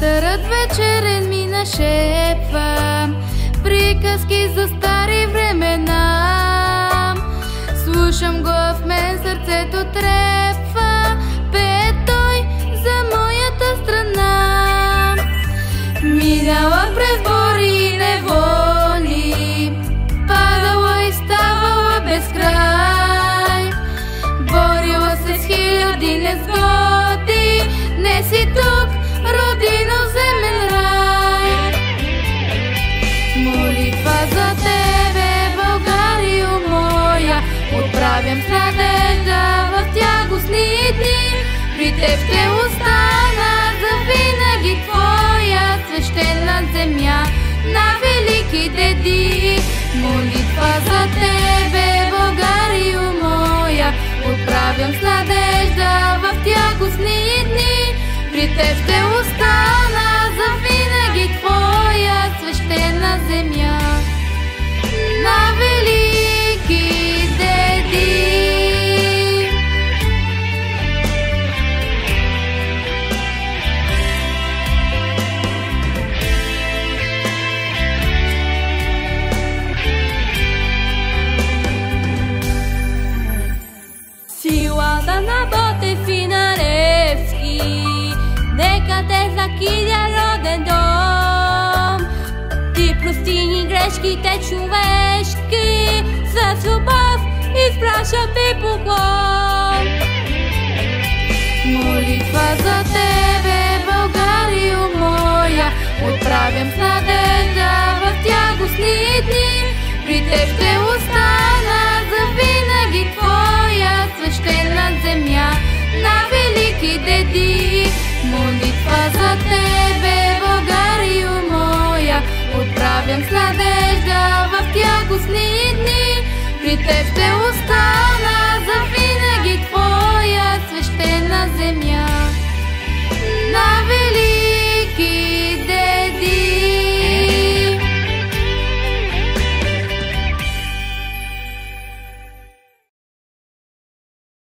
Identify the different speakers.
Speaker 1: Вятърът вечерен ми нашепва приказки за стари времена. Слушам го, в мен сърцето трепва, пее той за моята страна. Минала през бори и неволи, падала и ставала без край, борила се с хиляди незгоди, не си тук, родино, земен рай. Молитва за тебе, Българио моя, отправям с надежда в тягостни дни. При теб ще остана завинаги твоя свещена земя на велики деди. Молитва за тебе, Българио моя, отправям с надежда в тягостни дни. При теб ще остана завинаги твоя свещена земя на велики деди.
Speaker 2: Силата на Ботев и на Левски, нека те закиля роден дом. Ти прости ни грешките човешки, с любов изпращам ти поклон.
Speaker 1: Молитва за тебе, Българио моя, отправям с надежда в тягостни дни. При теб ще остана завинаги твоя свещена земя на велики деди. Молитва за тебе, Българио моя, отправям с надежда в тягостни дни. При теб ще остана завинаги твоя свещена земя на